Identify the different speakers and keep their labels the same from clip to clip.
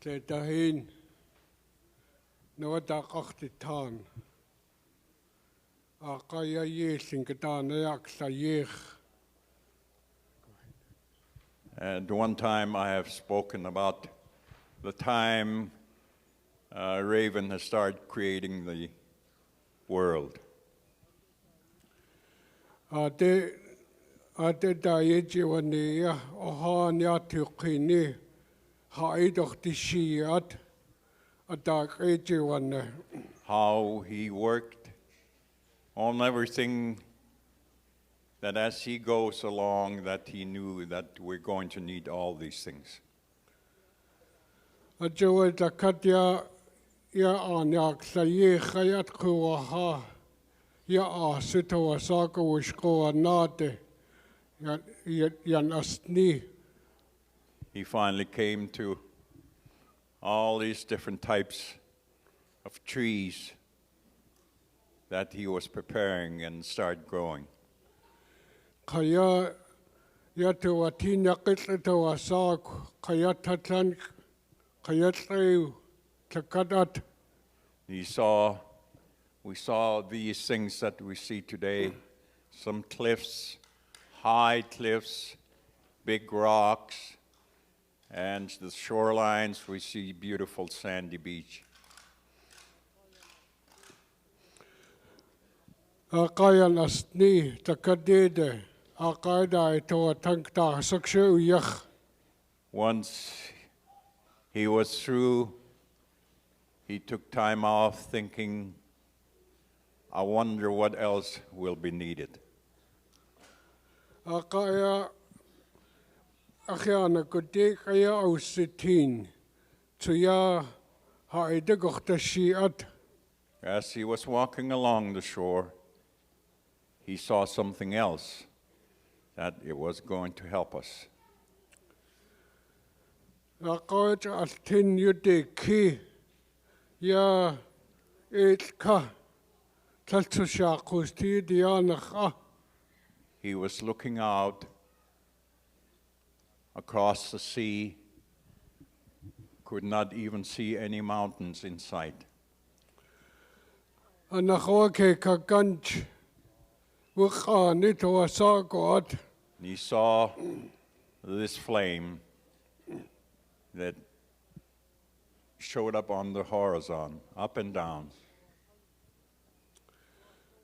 Speaker 1: Tletahin Nawadakachtitan Akaya Yeslinkatan.
Speaker 2: And one time I have spoken about the time Raven has started creating the world.
Speaker 1: Ate dayejiwania ohanya tukini haidochtishiat adak ejiwane.
Speaker 2: How he worked on everything, that as he goes along, that he knew that we're going to need all these things.
Speaker 1: Ajoe dakatia ya anyak saye khayat kuwaha ya asito asaka wishko anate yan asni.
Speaker 2: He finally came to all these different types of trees that he was preparing and start growing.
Speaker 1: Kaya ya tuwatina kitito asak kaya tatan kaya tsayu takadat.
Speaker 2: We saw these things that we see today, some cliffs, high cliffs, big rocks, and the shorelines, we see beautiful sandy beach.
Speaker 1: Akayan asni takadede akaida ito tangta sakshu yach.
Speaker 2: Once he was through, he took time off thinking, I wonder what else will be needed.
Speaker 1: Akaya akhana kudi kaya ausitin tuya haida gochtashiat.
Speaker 2: As he was walking along the shore, he saw something else that it was going to help us.
Speaker 1: Akaj altin yudeki ya itka taltushakusti dianakha.
Speaker 2: He was looking out across the sea, could not even see any mountains in sight.
Speaker 1: Anakhoke kaganch wukhanito asagot.
Speaker 2: He saw this flame that showed up on the horizon, up and down.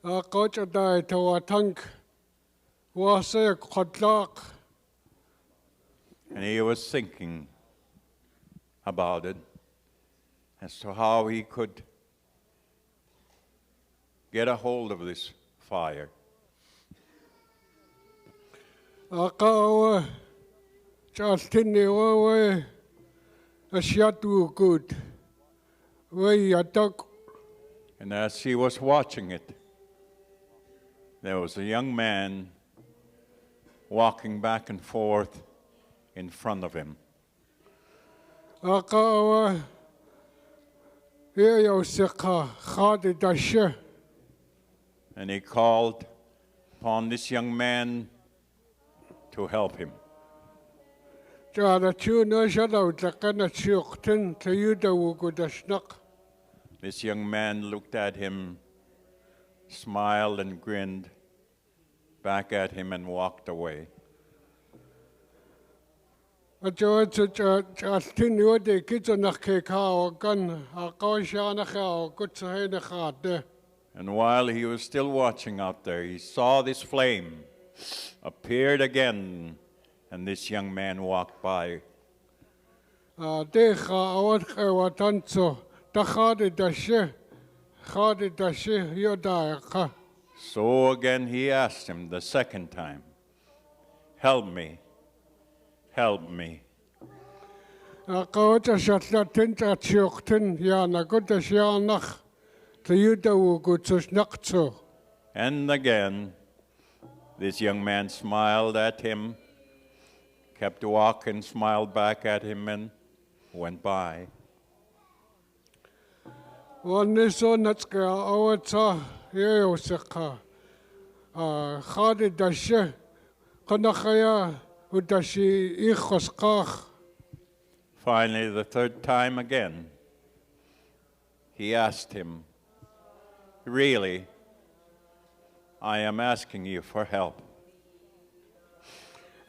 Speaker 1: Akaj adai tawatank wase khodlak.
Speaker 2: And he was thinking about it as to how he could get a hold of this fire.
Speaker 1: Akawa chaltini wawe asyatu good. We yatak.
Speaker 2: And as he was watching it, there was a young man walking back and forth in front of him.
Speaker 1: Akawa here sika khadi dashe.
Speaker 2: And he called upon this young man to help him.
Speaker 1: Jara Juneau shadow takana chuktin tayuda wugudashnak.
Speaker 2: This young man looked at him, smiled and grinned back at him and walked away.
Speaker 1: Ajoa chaltin yode kitzanak kekao gan akawshana kao kutsahena khade.
Speaker 2: And while he was still watching out there, he saw this flame appeared again, and this young man walked by.
Speaker 1: Decha awat watanso takhade dashe yodayaka.
Speaker 2: So again he asked him the second time, help me, help me.
Speaker 1: Akawata shatlatin chuktin yana gudasyanach tayuda wugudsushnaktso.
Speaker 2: And again, this young man smiled at him, kept walking, smiled back at him, and went by.
Speaker 1: Waniso natska awatsa yosika khadi dashe kanakaya udashi ichoskach.
Speaker 2: Finally, the third time again, he asked him, "Really, I am asking you for help."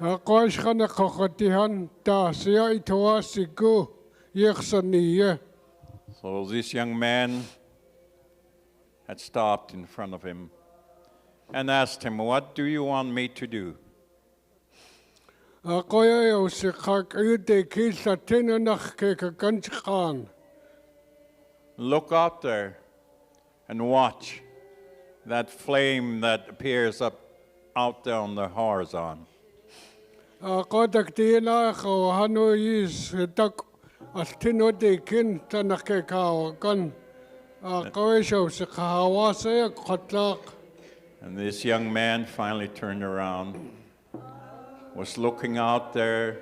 Speaker 1: Koishkana kokotihan ta siya itoa siku yeksaniye.
Speaker 2: So this young man had stopped in front of him and asked him, "What do you want me to do?"
Speaker 1: Koya yo sikak ayute kisa tinanach ke kakanchkan.
Speaker 2: Look out there and watch that flame that appears up out there on the horizon.
Speaker 1: Kodak tina ko hano is tak astino de kin tanake kao kan. Koisho sikahawase kotlak.
Speaker 2: And this young man finally turned around, was looking out there,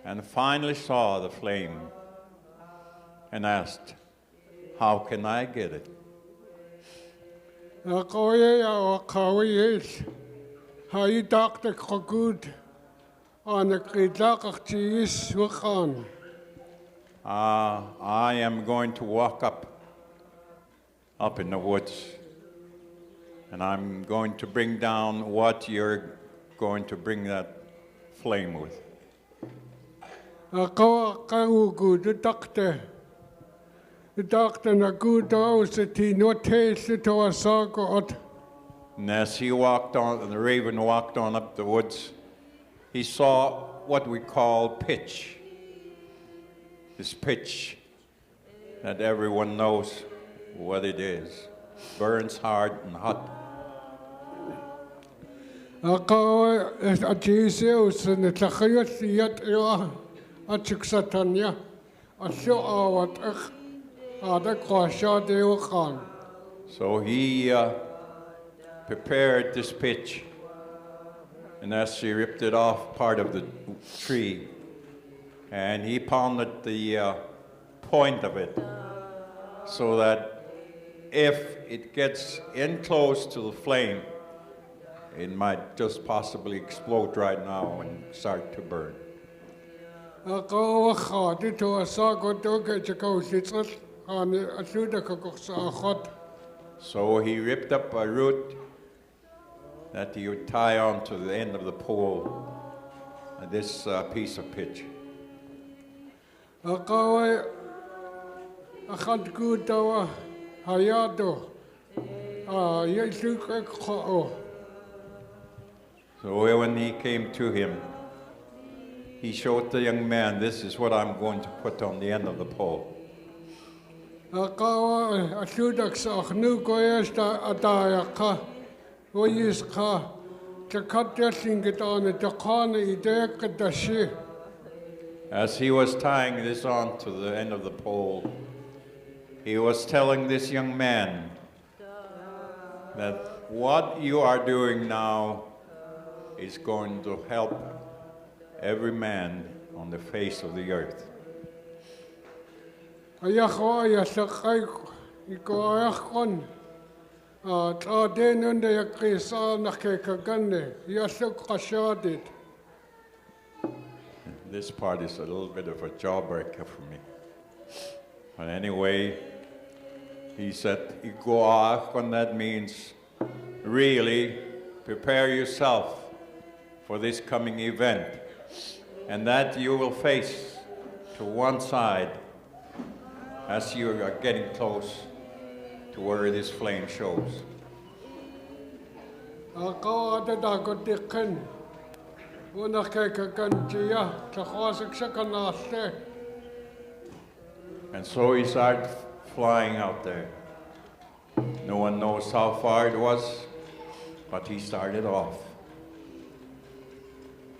Speaker 2: and finally saw the flame and asked, "How can I get it?"
Speaker 1: Koya ya kawi is. Hai dakte kogud. Aan kitlak cheese wakan.
Speaker 2: I am going to walk up in the woods, and I'm going to bring down what you're going to bring that flame with.
Speaker 1: Ako good dakte. Dakte na good auseti no taste to a sagot.
Speaker 2: And as he walked on, and the raven walked on up the woods, he saw what we call pitch. This pitch that everyone knows what it is. Burns hard and hot.
Speaker 1: Ako achiseus ne tlachayot yat ila achiksatanya. Asyo awat ada kwasha de wakan.
Speaker 2: So he prepared this pitch, and as he ripped it off part of the tree, and he pounded the point of it so that if it gets in close to the flame, it might just possibly explode right now and start to burn.
Speaker 1: Ako wakha to a sagot doge chako sitsat an asuda koksa hot.
Speaker 2: So he ripped up a root that he would tie on to the end of the pole, this piece of pitch.
Speaker 1: Ako akad good dawa hayado. Yesuk ekho.
Speaker 2: So when he came to him, he showed the young man, "This is what I'm going to put on the end of the pole."
Speaker 1: Ako asudak sa akhnu koyesta atayaka. Oyiska takatya singitana takana idek dashi.
Speaker 2: As he was tying this on to the end of the pole, he was telling this young man that what you are doing now is going to help every man on the face of the earth.
Speaker 1: Ayakho ayasakay iko ayakhon. Taden unde yakrisa nakekagane yasuk kashadit.
Speaker 2: This part is a little bit of a jawbreaker for me. But anyway, he said, "Ikoach," and that means really prepare yourself for this coming event, and that you will face to one side as you are getting close to where this flame shows.
Speaker 1: Ako adadagotikin. Una kekaganjia takhwasik sakanaste.
Speaker 2: And so he started flying out there. No one knows how far it was, but he started off.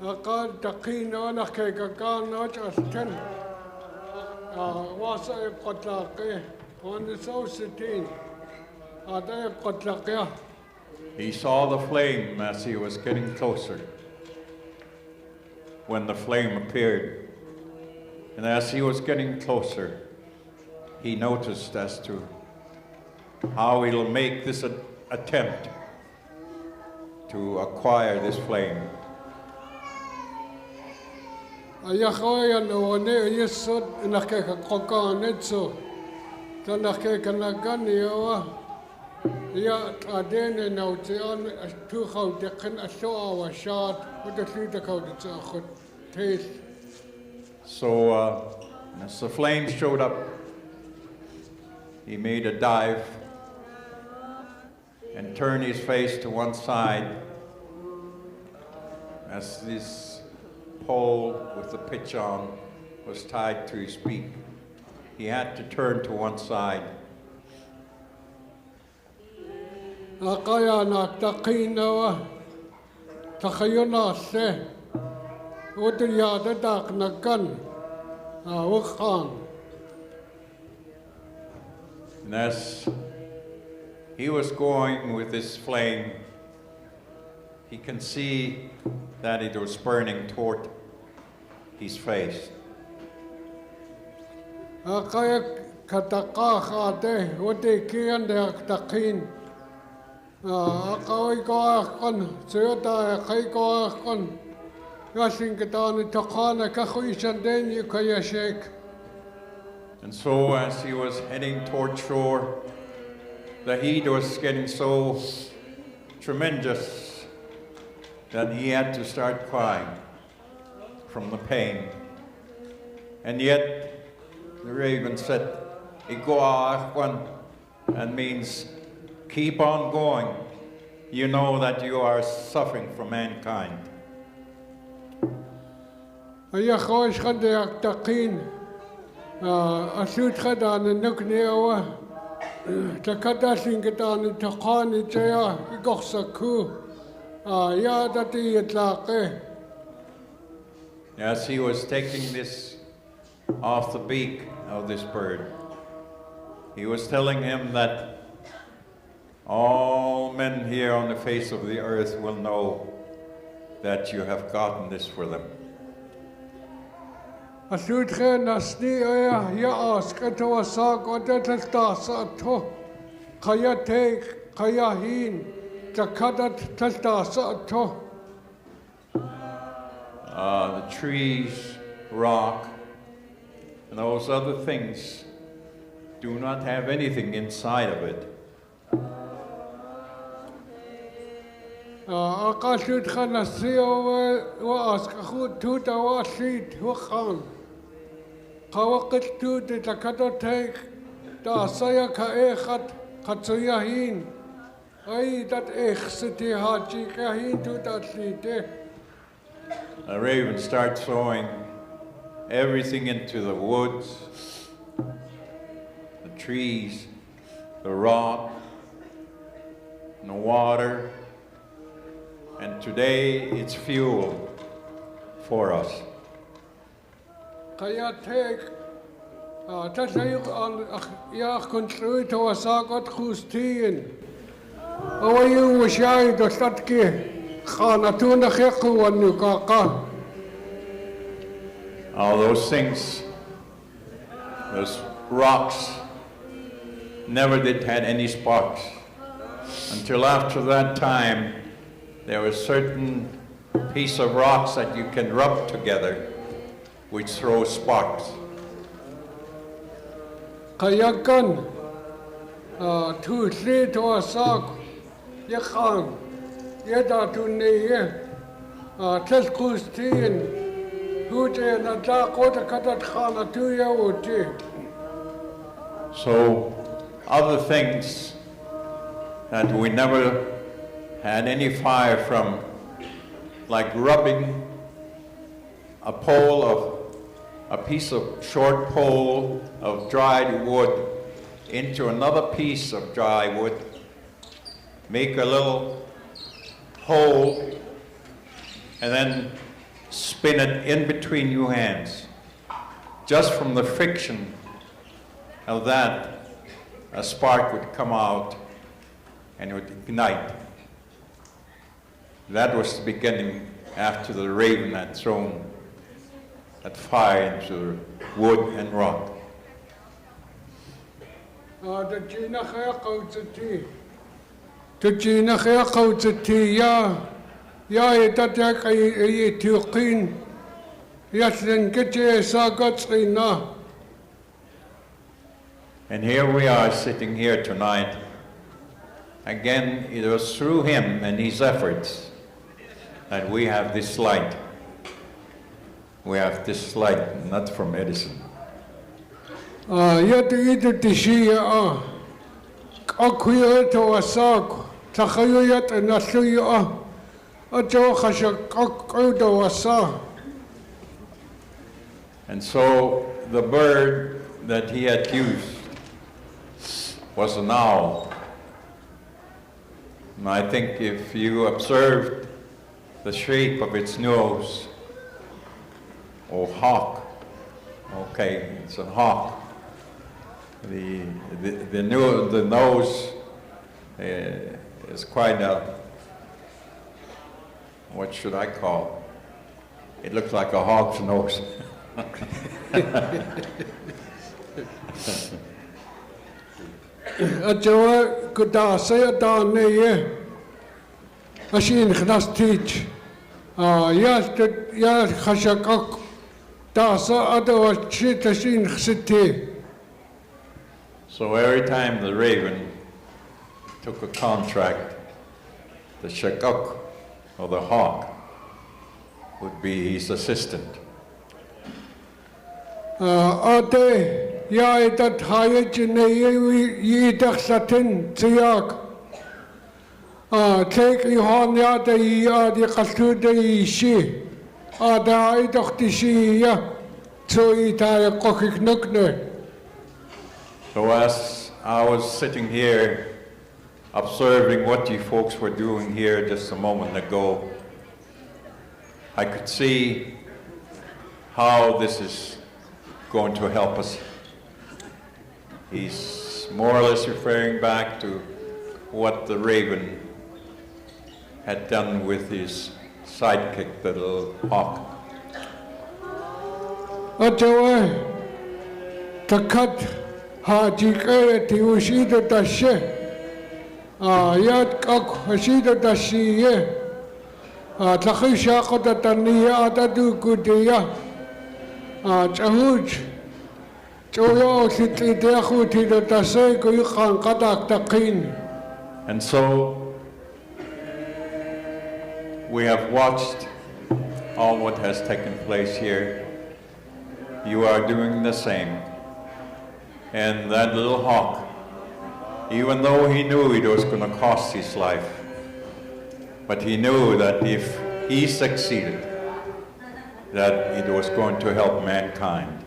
Speaker 1: Ako dakino na kekagano justin. Wasa kotlake. On the society. Ada kotlake.
Speaker 2: He saw the flame as he was getting closer. When the flame appeared, and as he was getting closer, he noticed as to how he'll make this attempt to acquire this flame.
Speaker 1: Ayahoyan one yesod nakeka kokanetso. Tanakeka naganiwa. Ya adene nautian tuchau dekan asoa shot with the Lidakau taste.
Speaker 2: So as the flames showed up, he made a dive and turned his face to one side as this pole with the pitch on was tied to his beak. He had to turn to one side.
Speaker 1: Akaya na takinawa takayona se udiyada dak nakan awakang.
Speaker 2: And as he was going with this flame, he can see that it was burning toward his face.
Speaker 1: Akaya katakahade udikian dak takin. Akaway ko akon, suyota kay ko akon. Gasing kita ni takana kakuisan din yung kaya shake.
Speaker 2: And so as he was heading toward shore, the heat was getting so tremendous that he had to start crying from the pain. And yet the raven said, "Ikoa," and means keep on going. You know that you are suffering from mankind.
Speaker 1: Ayakoy kandiak takin. Asut kadan nuknewa. Takadasing kita ni takani chaya igoksaku. Ya dati itlake.
Speaker 2: As he was taking this off the beak of this bird, he was telling him that all men here on the face of the earth will know that you have gotten this for them.
Speaker 1: Asut nasni ya askato asag odetltasa to. Kaya take kaya hin. Takadat teltasa to.
Speaker 2: The trees, rock, and those other things do not have anything inside of it.
Speaker 1: Akasut khanasio wa askahut tuta wa sit hukan. Kawakit tuti takato take ta saya ka echat katsuyahin. Ay dat echsiti haji kahin tuta site.
Speaker 2: The raven starts throwing everything into the woods, the trees, the rock, and the water, and today it's fuel for us.
Speaker 1: Kaya take tasayuk an ya konstruito asagot khustin. Awayu washay dostatki khanatuna khekhu anukaka.
Speaker 2: All those things, those rocks, never did had any sparks. Until after that time, there was certain piece of rocks that you can rub together, which throw sparks.
Speaker 1: Kayakan tu sri to asak yakhan yeda tu neye tes khustin.
Speaker 2: So, other things that we never had any fire from, like rubbing a pole of a piece of short pole of dried wood into another piece of dry wood, make a little hole, and then spin it in between your hands. Just from the friction of that, a spark would come out and it would ignite. That was the beginning after the raven had thrown that fire into wood and rock.
Speaker 1: Ya itatak ay tuqin Yatlin Kitche Sagatrina.
Speaker 2: And here we are sitting here tonight. Again, it was through him and his efforts that we have this light. We have this light, not from Edison.
Speaker 1: Yet either Tishia, Akuya to Asako, Takayat and Nasuya, a Johashak Odo Asa.
Speaker 2: And so the bird that he had used was an owl. And I think if you observed the shape of its nose, or hawk, okay, it's a hawk. The nose is quite a, what should I call it? It looks like a hawk's nose.
Speaker 1: Ajoa Kudasa Dane Ashin Knas teach. Yas Hashakok Dasa Adawa Chitashin City.
Speaker 2: So every time the raven took a contract, the shakok, or the hawk, would be his assistant.
Speaker 1: Ade Yaidat Hayajine Yidak Satin Tiak. Take Johan Yada Yadi Kasuda Yishi. Ada Idok Tishi, so Itaya Kokik Nukner.
Speaker 2: So as I was sitting here observing what you folks were doing here just a moment ago, I could see how this is going to help us. He's more or less referring back to what the raven had done with his sidekick, the little hawk.
Speaker 1: Ajoa Takat Hajika Tiushida Dashe. Yat Kak Hashida Dashi. Takisha Kotatania Adadu Gudia. Chahuj. Joyo Sitli Dehuti the Dase Guykan Kadak Takin.
Speaker 2: And so we have watched all what has taken place here. You are doing the same. And that little hawk, even though he knew it was going to cost his life, but he knew that if he succeeded, that it was going to help mankind.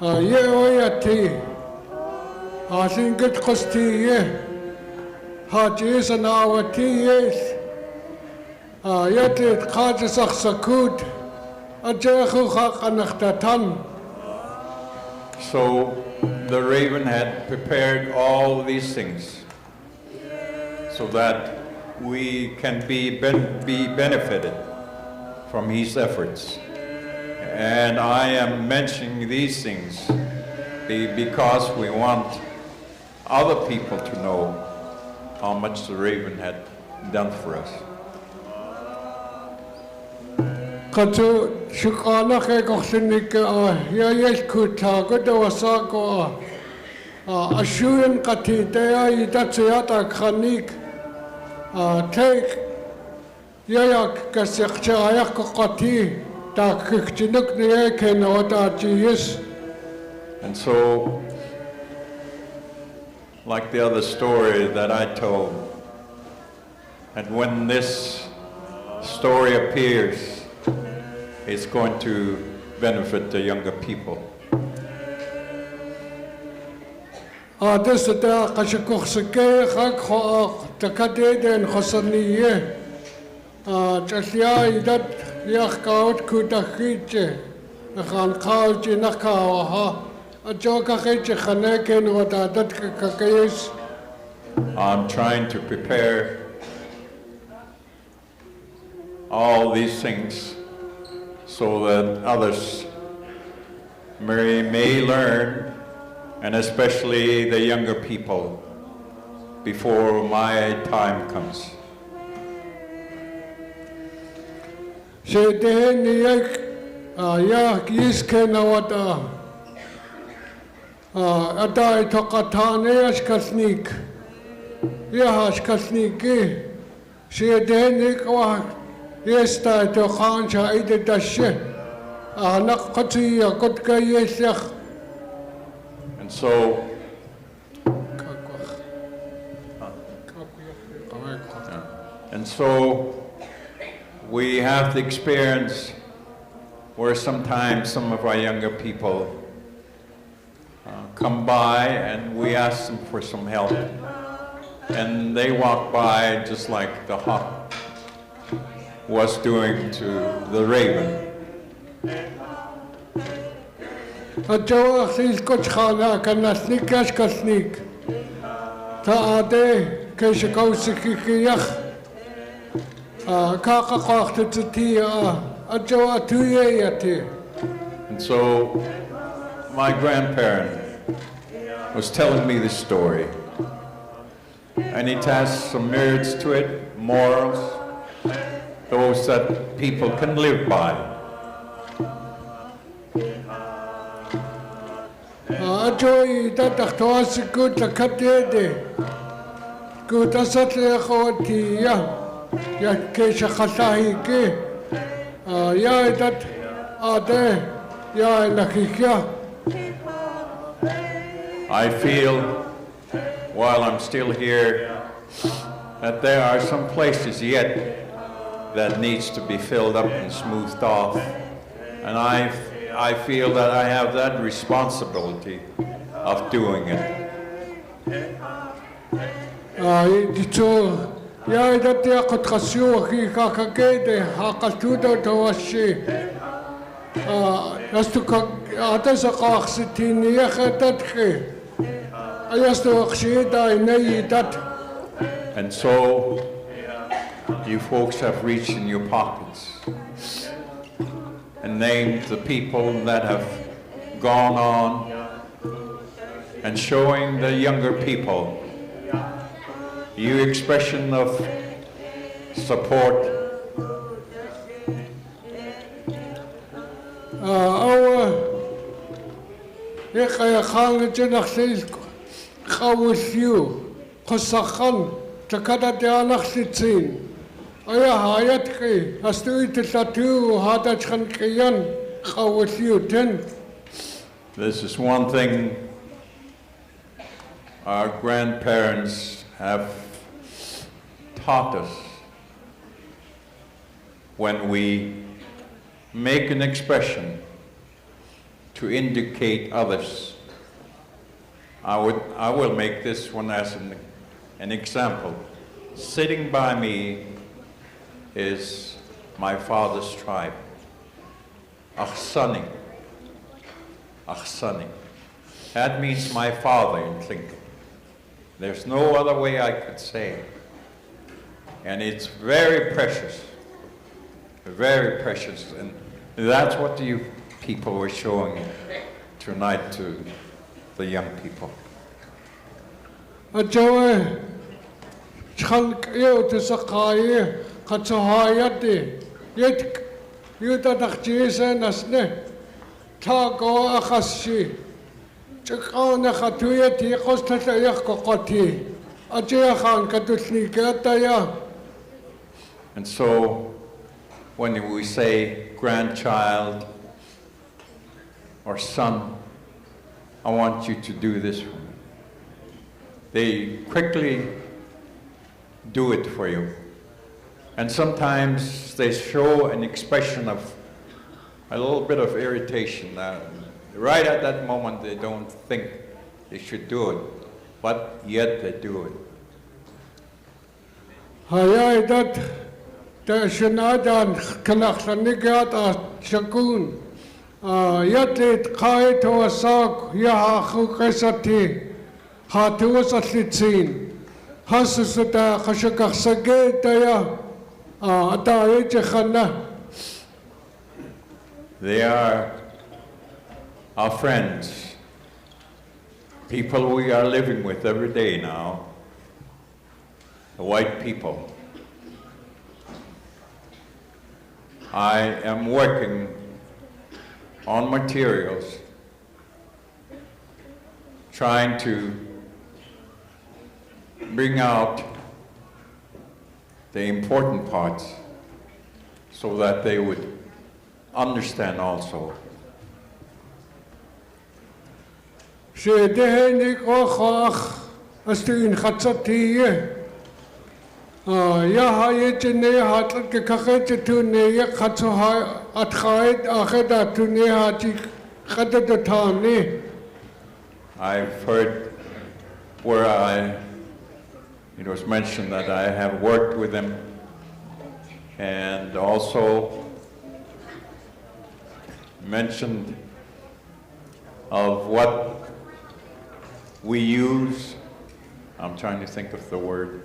Speaker 1: Yeoyati Hasingat Kosti Hajis and our tears. Yet it Kajasak Sakut.
Speaker 2: So the raven had prepared all these things so that we can be benefited from his efforts. And I am mentioning these things because we want other people to know how much the raven had done for us.
Speaker 1: Katu shukana ke koksinik ya kuta godo wasako ashuyan katita idatsuyata khanik take yayak kasekcha ayak kokati ta kichinuk ne kenota jis.
Speaker 2: And so, like the other story that I told, and when this story appears, it's going to benefit the younger people.
Speaker 1: This is the Kashikuksake, Hak, Takaded, and Hosaniye. Jasia, that Yakaut Kutakiche, the Hankauji Nakawaha, a Jokache Haneken, or that Kakais.
Speaker 2: I'm trying to prepare all these things so that others may learn, and especially the younger people, before my time comes.
Speaker 1: She deheni ek ya kiske na wata ata itokatane ashkasnik ya ashkasniki she deheni kwa yesta itokan cha ide dashe anak kati ya kotka yesach.
Speaker 2: And so we have the experience where sometimes some of our younger people come by and we ask them for some help. And they walk by just like the hawk was doing to the raven.
Speaker 1: Ajo aksis kochkhana kanasnik kashkasnik taade keshkausikiyakh
Speaker 2: and so my grandparent was telling me this story, and it has some merits to it, morals, those that people can live by.
Speaker 1: Ya kesha khatahi ke ya that ade ya nakikya.
Speaker 2: I feel while I'm still here that there are some places yet that needs to be filled up and smoothed off, and I feel that I have that responsibility of doing it.
Speaker 1: Ya that ya kotkasyu ki kakagede hakatuda tawashi astu ka atasa qaxitini ya khatatke ayastu qshida inayi that.
Speaker 2: And so you folks have reached in your pockets and named the people that have gone on and showing the younger people your expression of support.
Speaker 1: Our Khan Jenachil Kawusyu Kosakhan Takata de Alaxitzin Aya Hayatki Astuit Tatu Hadachan Kayan Kawusyu 10.
Speaker 2: This is one thing our grandparents have taught us. When we make an expression to indicate others, I will make this one as an example. Sitting by me is my father's tribe, Achsani. Achsani. That means my father in Tlingit. There's no other way I could say it. And it's very precious. Very precious. And that's what you people were showing tonight to the young people.
Speaker 1: Ajoe Chalk yo to Sakai Katsuhayati Yet Yuta Dakjisa Nasne Tago Akashi Chakana Katuyati Kostatayakoti Ajahan Katusnikataya.
Speaker 2: And so when we say grandchild or son, I want you to do this for me. They quickly do it for you. And sometimes they show an expression of a little bit of irritation. Right at that moment, they don't think they should do it, but yet they do it.
Speaker 1: Hayai that Shanadan Kalakhanigata Shakun Yatit Kai to a sock Yahu Kasati Hatuas Atlitzin Hasusata Hashakasagetaya Ataichana.
Speaker 2: They are our friends, people we are living with every day now, the white people. I am working on materials, trying to bring out the important parts so that they would understand also.
Speaker 1: Shedeheni kochach astuin khatsatie. Ja haye tene hat gekachet tune ye khatsoha atkhait akheda tune hati khadadtani.
Speaker 2: I've heard where it was mentioned that I have worked with them, and also mentioned of what we use. I'm trying to think of the word.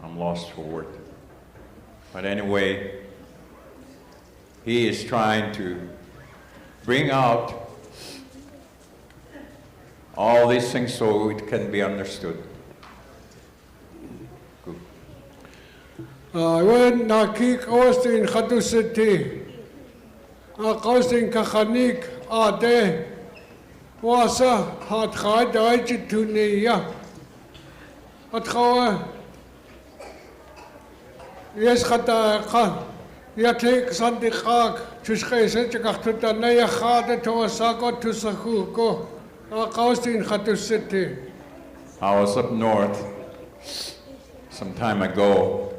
Speaker 2: I'm lost for word. But anyway, he is trying to bring out all these things so it can be understood. Good.
Speaker 1: When nakik Austin Hadusiti, Austin Kachanik, Ade, Wasa, had Haida Tunia, Atkawa, yes, Hata, Yatik Sandikak, Tuske, Setchakatuta, Naya Hada to Osaka to Sahuko.
Speaker 2: I was up north some time ago,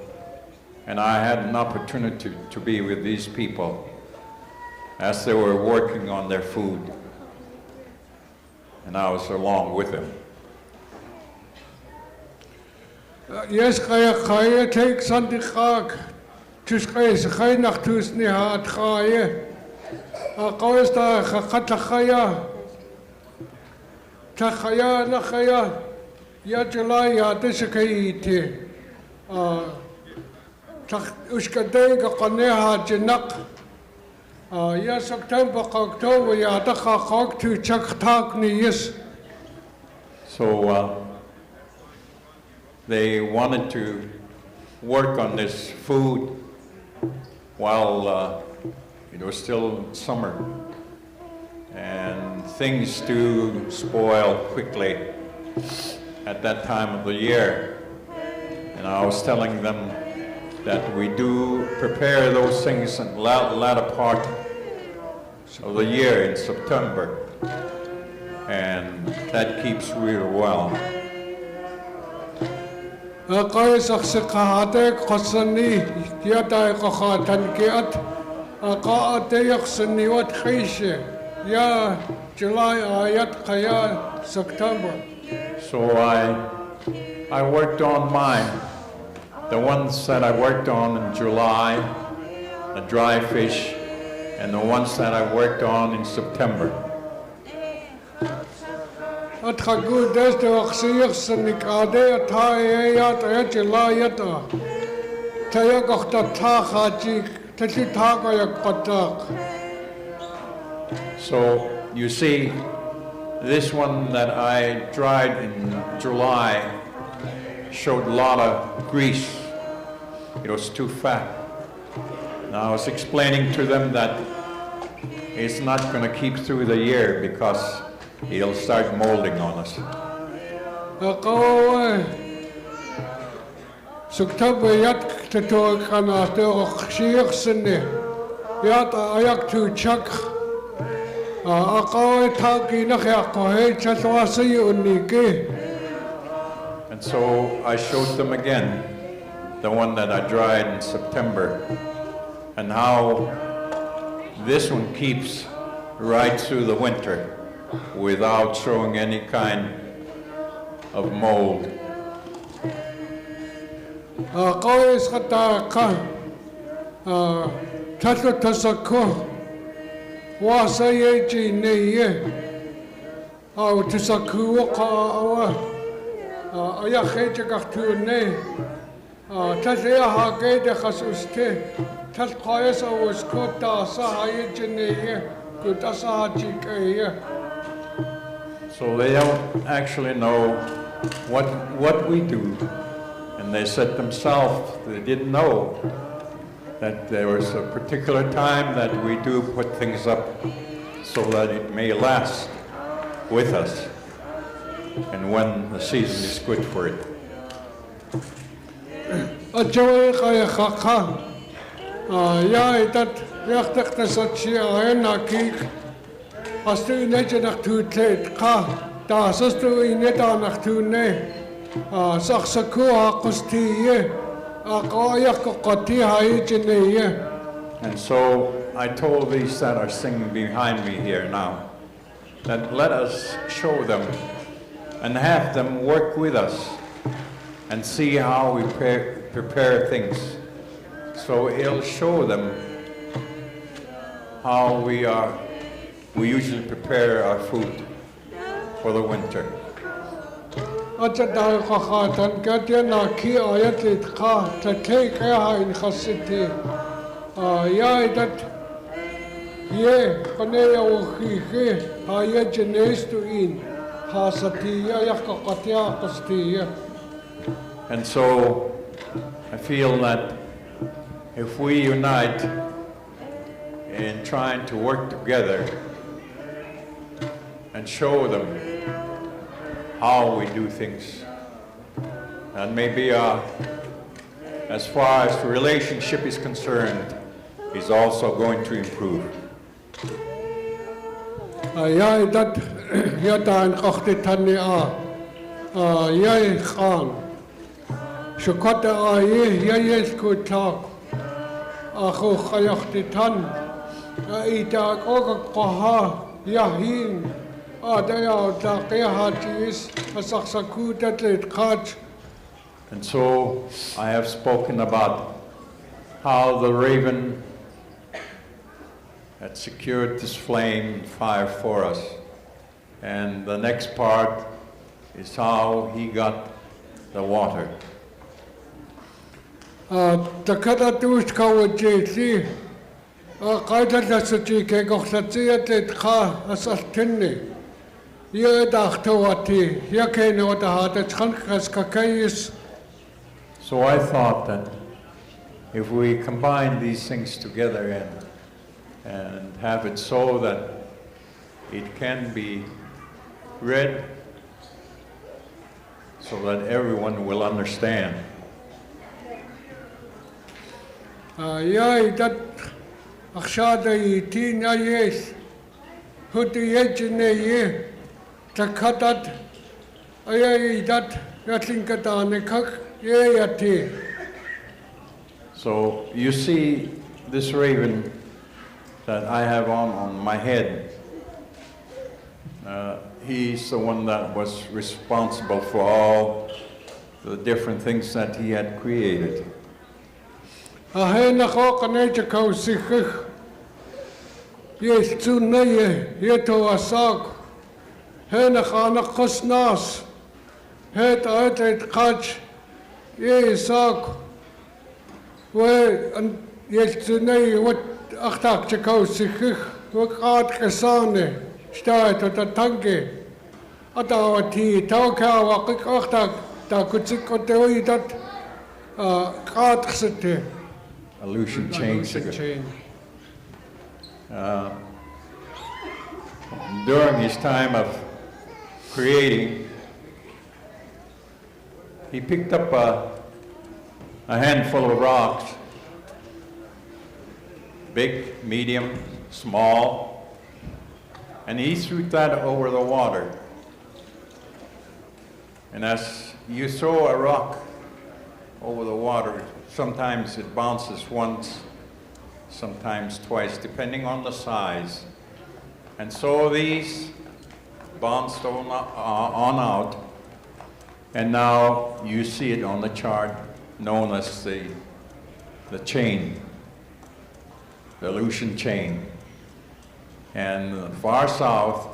Speaker 2: and I had an opportunity to be with these people as they were working on their food, and I was along with them.
Speaker 1: Yes, Kaya take Sandikak to Space, Kainach to Snihat Kaya, Akosta Katakaya. Takaya nakaya ya July ya desakaiti tak uskadega qaneha jinak ya September October ya dakha to chaktak ni yes.
Speaker 2: So they wanted to work on this food while it was still summer. And things do spoil quickly at that time of the year. And I was telling them that we do prepare those things in the latter part of the year in September. And that keeps real well.
Speaker 1: Yeah, July, ayat kaya September.
Speaker 2: So I worked on mine. The ones that I worked on in July, the dry fish, and the ones that I worked on in September.
Speaker 1: At hagu des de oxyr sanikade atayat ayajilayata. Tayagokta tahajik, tatitagaya patak.
Speaker 2: So you see, this one that I dried in July showed a lot of grease. It was too fat. Now I was explaining to them that it's not going to keep through the year because it'll start molding on us. And so I showed them again the one that I dried in September and how this one keeps right through the winter without showing any kind of mold.
Speaker 1: Wasayeji neye, au tisakuwa ayakhejagtune, tasya hagede khasuste, tasqayas awskota sahayeji neye, kutasahaji.
Speaker 2: So they don't actually know what we do And they said themselves they didn't know that there was a particular time that we do put things up so that it may last with us, and when the season is good for it.
Speaker 1: Ajoy kaya khakha. Ya itat yaktak tasatsi ayana kik. Astu ineje naktu tlet ka. Ta sastu ineta naktu ne. Saksaku akustiye. Akayak kati haijene.
Speaker 2: And so I told these that are singing behind me here now, that let us show them and have them work with us and see how we prepare things. So it'll show them how we usually prepare our food for the winter.
Speaker 1: Acha khatan katia na ki ayat lit kha tatlek ha in khasiti. Ya itat ye kone ya ukhi ha jenes to in hasati ya katia qasti.
Speaker 2: And so I feel that if we unite in trying to work together and show them how we do things, and maybe as far as the relationship is concerned, is also going to improve.
Speaker 1: Ya dat ya dan qakhti thani ya khan shukata ya yes ko talk akhu khaykhti than ita ko qaha yahin adaya taqihatis asaksakutat lit qat.
Speaker 2: And so I have spoken about how the raven had secured this flame and fire for us. And the next part is how he got the water.
Speaker 1: Takata tush kawajeti qaida dasati ke goxlatiyat lit kha asaltinni ya dahtawati ya keno dahat khankas kakayis.
Speaker 2: So I thought that if we combine these things together and have it so that it can be read so that everyone will understand.
Speaker 1: Ya dat akhshada yitin ayes hutiyejne ye takatat ayay dat yatlinkatane kak ye yati.
Speaker 2: So you see this raven that I have on my head. He's the one that was responsible for all the different things that he had created.
Speaker 1: Ahena khokane kausikh yes tunaye yeto asak hena khana khosnas het atet qach ye sak we yes tunaye wat achtak kausikh waqat kasane staat tatange atawati tawka waqik achtak ta kutsik otoy dat qat khsete.
Speaker 2: Illusion change. During his time of creating, he picked up a handful of rocks, big, medium, small, and he threw that over the water. And as you throw a rock over the water, sometimes it bounces once, sometimes twice, depending on the size. And so these bounced on out, and now you see it on the chart known as the chain, the Aleutian chain. And far south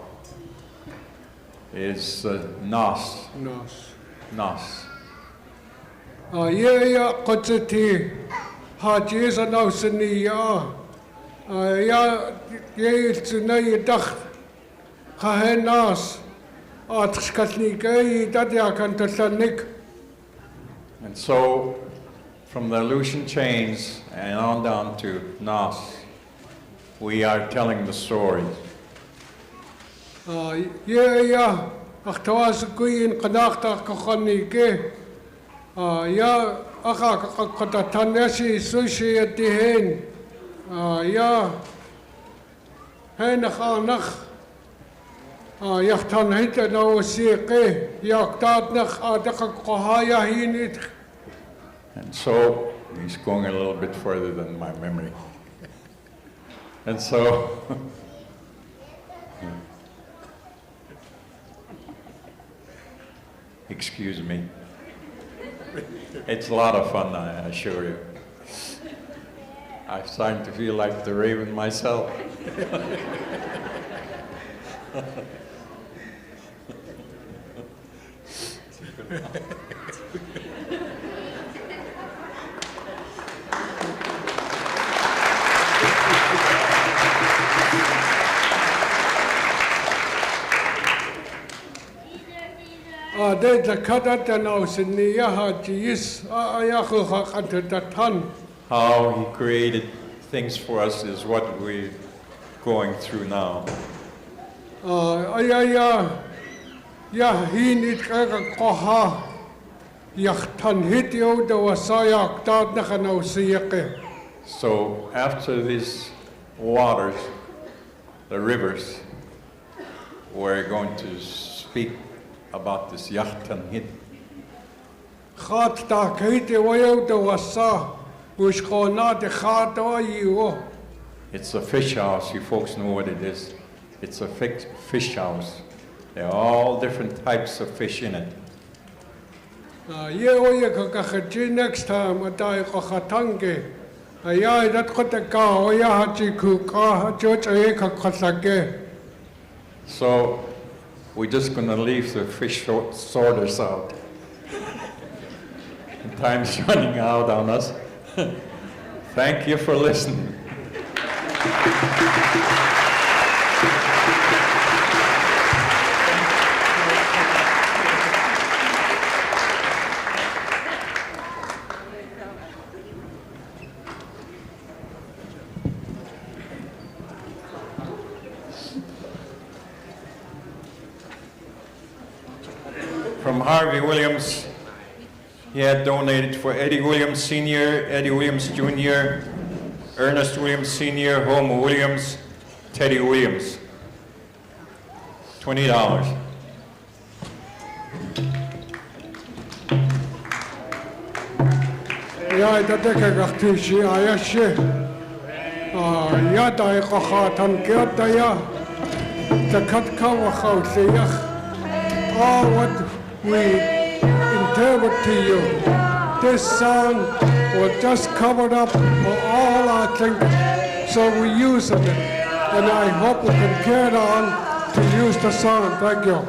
Speaker 2: is Nos. Nos.
Speaker 1: Ya qotati hajis anawsani ya ye tsunay dakh khahenas atskatni kay dadya kan tlanik
Speaker 2: And so, from the Aleutian Chains and on down to Nas, we are telling the story.
Speaker 1: Yeah, achtawas kuin kanakta kakanike. Yeah, akakatanesi sushi at the hen. Yeah, henachanach. Yachtan hita no sieke. Yaktatnach adakakohaya hinit.
Speaker 2: And so, he's going a little bit further than my memory. And so, excuse me. It's a lot of fun, I assure you. I'm starting to feel like the raven myself.
Speaker 1: They the kadat and aus in the Yahajis, Ayakatan.
Speaker 2: How he created things for us is what we're going through now.
Speaker 1: Yahinit Koha, Yachtan Hitio, the Wasayak, Dadnakan Osiake.
Speaker 2: So after these waters, the rivers, we're going to speak about this Yachtan Hit.
Speaker 1: Khat da Kate Wayo the Wasa, which Kona the Khata you.
Speaker 2: It's a fish house, you folks know what it is. It's a fish house. There are all different types of fish in it.
Speaker 1: Next time, I die Kohatange. Ayah, that Kotaka, Oyahachiku, George Ayaka.
Speaker 2: So we're just going to leave the fish sorters out. Time's running out on us. Thank you for listening. From Harvey Williams, he had donated for Eddie Williams Sr., Eddie Williams Jr., Ernest Williams Sr., Homer Williams, Teddy Williams. $20.
Speaker 1: Yeah, that they can get to see. I say, yeah, they go hard and get there. The cut cover house, yeah. What we interpret to you. This song was just covered up for all our Tlingit, so we use it. And I hope we can carry on to use the song. Thank you.